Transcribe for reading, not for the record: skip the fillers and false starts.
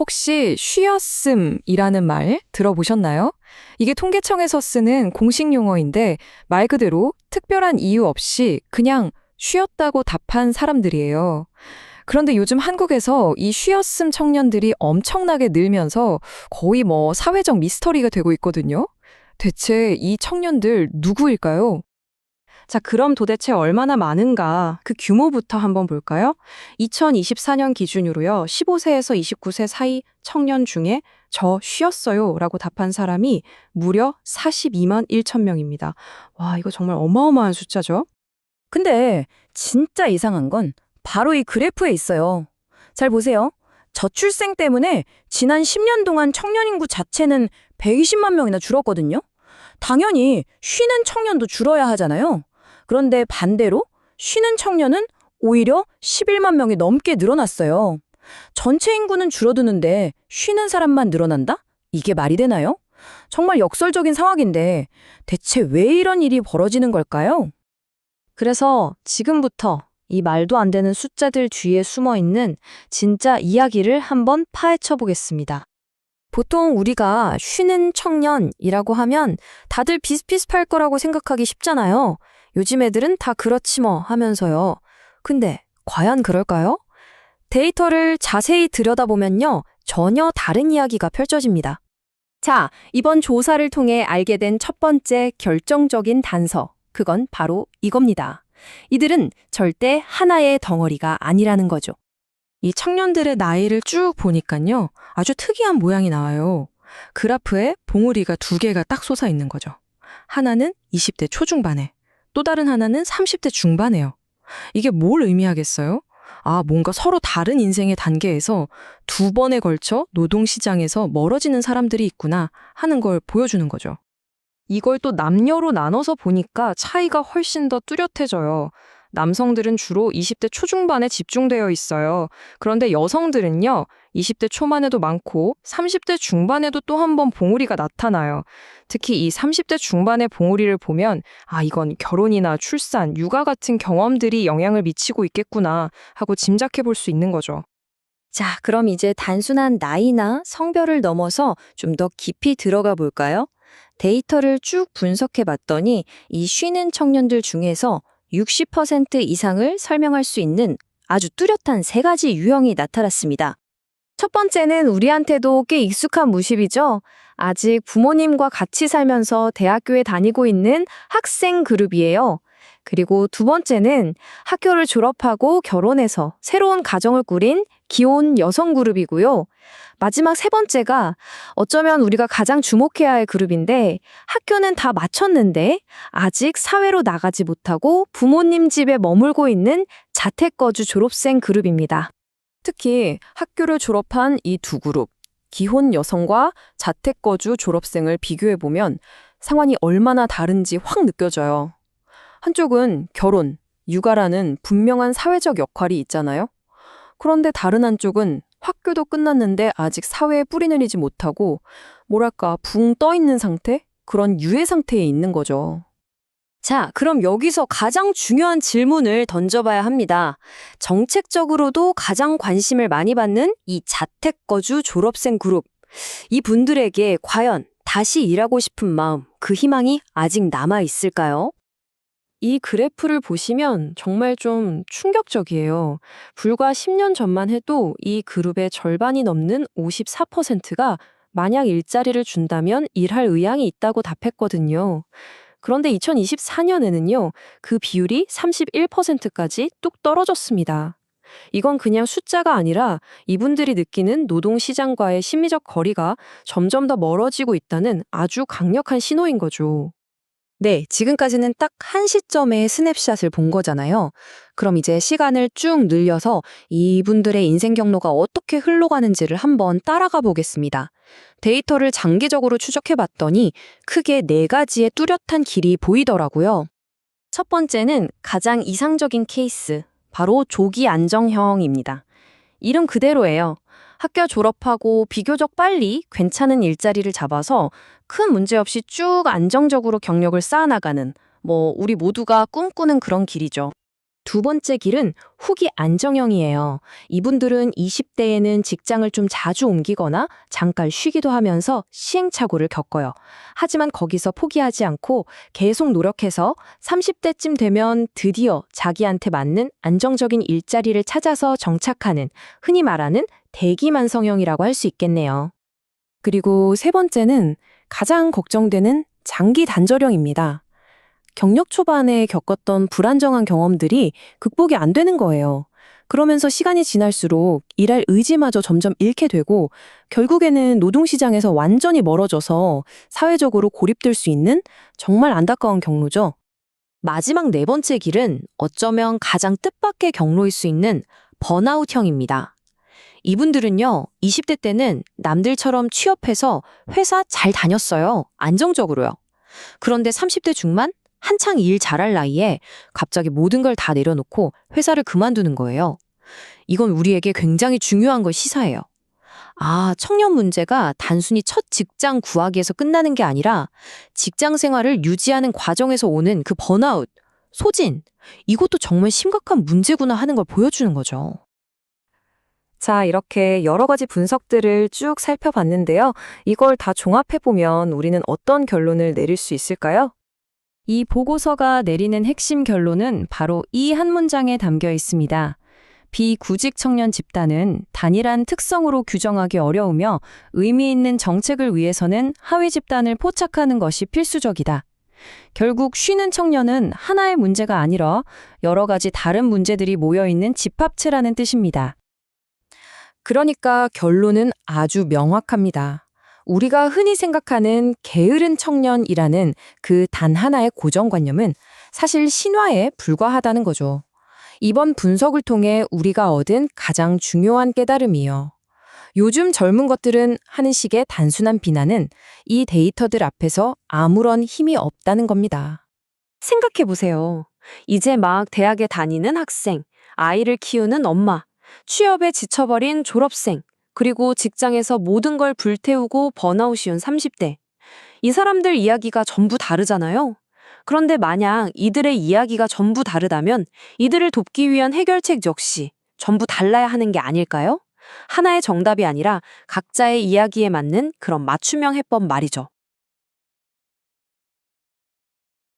혹시 쉬었음이라는 말 들어보셨나요? 이게 통계청에서 쓰는 공식 용어인데 말 그대로 특별한 이유 없이 그냥 쉬었다고 답한 사람들이에요. 그런데 요즘 한국에서 이 쉬었음 청년들이 엄청나게 늘면서 거의 사회적 미스터리가 되고 있거든요. 대체 이 청년들 누구일까요? 자, 그럼 도대체 얼마나 많은가? 그 규모부터 한번 볼까요? 2024년 기준으로요, 15세에서 29세 사이 청년 중에 저 쉬었어요 라고 답한 사람이 무려 42만 1천 명입니다. 와, 이거 정말 어마어마한 숫자죠? 근데 진짜 이상한 건 바로 이 그래프에 있어요. 잘 보세요. 저출생 때문에 지난 10년 동안 청년 인구 자체는 120만 명이나 줄었거든요. 당연히 쉬는 청년도 줄어야 하잖아요. 그런데 반대로 쉬는 청년은 오히려 11만 명이 넘게 늘어났어요. 전체 인구는 줄어드는데 쉬는 사람만 늘어난다? 이게 말이 되나요? 정말 역설적인 상황인데 대체 왜 이런 일이 벌어지는 걸까요? 그래서 지금부터 이 말도 안 되는 숫자들 뒤에 숨어 있는 진짜 이야기를 한번 파헤쳐 보겠습니다. 보통 우리가 쉬는 청년이라고 하면 다들 비슷비슷할 거라고 생각하기 쉽잖아요. 요즘 애들은 다 그렇지 뭐 하면서요. 근데 과연 그럴까요? 데이터를 자세히 들여다보면요. 전혀 다른 이야기가 펼쳐집니다. 자, 이번 조사를 통해 알게 된 첫 번째 결정적인 단서. 그건 바로 이겁니다. 이들은 절대 하나의 덩어리가 아니라는 거죠. 이 청년들의 나이를 쭉 보니까요, 아주 특이한 모양이 나와요. 그래프에 봉우리가 두 개가 딱 솟아 있는 거죠. 하나는 20대 초중반에, 또 다른 하나는 30대 중반에요. 이게 뭘 의미하겠어요? 아, 뭔가 서로 다른 인생의 단계에서 두 번에 걸쳐 노동시장에서 멀어지는 사람들이 있구나 하는 걸 보여주는 거죠. 이걸 또 남녀로 나눠서 보니까 차이가 훨씬 더 뚜렷해져요. 남성들은 주로 20대 초중반에 집중되어 있어요. 그런데 여성들은요, 20대 초반에도 많고 30대 중반에도 또 한 번 봉우리가 나타나요. 특히 이 30대 중반의 봉우리를 보면 아, 이건 결혼이나 출산, 육아 같은 경험들이 영향을 미치고 있겠구나 하고 짐작해 볼 수 있는 거죠. 자, 그럼 이제 단순한 나이나 성별을 넘어서 좀 더 깊이 들어가 볼까요? 데이터를 쭉 분석해 봤더니 이 쉬는 청년들 중에서 60% 이상을 설명할 수 있는 아주 뚜렷한 세 가지 유형이 나타났습니다. 첫 번째는 우리한테도 꽤 익숙한 모습이죠. 아직 부모님과 같이 살면서 대학교에 다니고 있는 학생 그룹이에요. 그리고 두 번째는 학교를 졸업하고 결혼해서 새로운 가정을 꾸린 기혼 여성 그룹이고요. 마지막 세 번째가 어쩌면 우리가 가장 주목해야 할 그룹인데 학교는 다 마쳤는데 아직 사회로 나가지 못하고 부모님 집에 머물고 있는 자택거주 졸업생 그룹입니다. 특히 학교를 졸업한 이 두 그룹, 기혼 여성과 자택거주 졸업생을 비교해보면 상황이 얼마나 다른지 확 느껴져요. 한쪽은 결혼, 육아라는 분명한 사회적 역할이 있잖아요. 그런데 다른 한쪽은 학교도 끝났는데 아직 사회에 뿌리 내리지 못하고 뭐랄까 붕 떠 있는 상태? 그런 유예 상태에 있는 거죠. 자, 그럼 여기서 가장 중요한 질문을 던져봐야 합니다. 정책적으로도 가장 관심을 많이 받는 이 자택거주 졸업생 그룹. 이 분들에게 과연 다시 일하고 싶은 마음, 그 희망이 아직 남아 있을까요? 이 그래프를 보시면 정말 좀 충격적이에요. 불과 10년 전만 해도 이 그룹의 절반이 넘는 54%가 만약 일자리를 준다면 일할 의향이 있다고 답했거든요. 그런데 2024년에는요, 그 비율이 31%까지 뚝 떨어졌습니다. 이건 그냥 숫자가 아니라 이분들이 느끼는 노동시장과의 심리적 거리가 점점 더 멀어지고 있다는 아주 강력한 신호인 거죠. 네, 지금까지는 딱 한 시점의 스냅샷을 본 거잖아요. 그럼 이제 시간을 쭉 늘려서 이분들의 인생 경로가 어떻게 흘러가는지를 한번 따라가 보겠습니다. 데이터를 장기적으로 추적해 봤더니 크게 네 가지의 뚜렷한 길이 보이더라고요. 첫 번째는 가장 이상적인 케이스, 바로 조기 안정형입니다. 이름 그대로예요. 학교 졸업하고 비교적 빨리 괜찮은 일자리를 잡아서 큰 문제 없이 쭉 안정적으로 경력을 쌓아나가는, 우리 모두가 꿈꾸는 그런 길이죠. 두 번째 길은 후기 안정형이에요. 이분들은 20대에는 직장을 좀 자주 옮기거나 잠깐 쉬기도 하면서 시행착오를 겪어요. 하지만 거기서 포기하지 않고 계속 노력해서 30대쯤 되면 드디어 자기한테 맞는 안정적인 일자리를 찾아서 정착하는, 흔히 말하는 대기만성형이라고 할 수 있겠네요. 그리고 세 번째는 가장 걱정되는 장기 단절형입니다. 경력 초반에 겪었던 불안정한 경험들이 극복이 안 되는 거예요. 그러면서 시간이 지날수록 일할 의지마저 점점 잃게 되고 결국에는 노동시장에서 완전히 멀어져서 사회적으로 고립될 수 있는 정말 안타까운 경로죠. 마지막 네 번째 길은 어쩌면 가장 뜻밖의 경로일 수 있는 번아웃형입니다. 이분들은요, 20대 때는 남들처럼 취업해서 회사 잘 다녔어요. 안정적으로요. 그런데 30대 중반? 한창 일 잘할 나이에 갑자기 모든 걸 다 내려놓고 회사를 그만두는 거예요. 이건 우리에게 굉장히 중요한 걸 시사해요. 아, 청년 문제가 단순히 첫 직장 구하기에서 끝나는 게 아니라 직장 생활을 유지하는 과정에서 오는 그 번아웃, 소진, 이것도 정말 심각한 문제구나 하는 걸 보여주는 거죠. 자, 이렇게 여러 가지 분석들을 쭉 살펴봤는데요. 이걸 다 종합해보면 우리는 어떤 결론을 내릴 수 있을까요? 이 보고서가 내리는 핵심 결론은 바로 이 한 문장에 담겨 있습니다. 비구직 청년 집단은 단일한 특성으로 규정하기 어려우며 의미 있는 정책을 위해서는 하위 집단을 포착하는 것이 필수적이다. 결국 쉬는 청년은 하나의 문제가 아니라 여러 가지 다른 문제들이 모여있는 집합체라는 뜻입니다. 그러니까 결론은 아주 명확합니다. 우리가 흔히 생각하는 게으른 청년이라는 그 단 하나의 고정관념은 사실 신화에 불과하다는 거죠. 이번 분석을 통해 우리가 얻은 가장 중요한 깨달음이요. 요즘 젊은 것들은 하는 식의 단순한 비난은 이 데이터들 앞에서 아무런 힘이 없다는 겁니다. 생각해보세요. 이제 막 대학에 다니는 학생, 아이를 키우는 엄마, 취업에 지쳐버린 졸업생, 그리고 직장에서 모든 걸 불태우고 번아웃이 온 30대. 이 사람들 이야기가 전부 다르잖아요. 그런데 만약 이들의 이야기가 전부 다르다면 이들을 돕기 위한 해결책 역시 전부 달라야 하는 게 아닐까요? 하나의 정답이 아니라 각자의 이야기에 맞는 그런 맞춤형 해법 말이죠.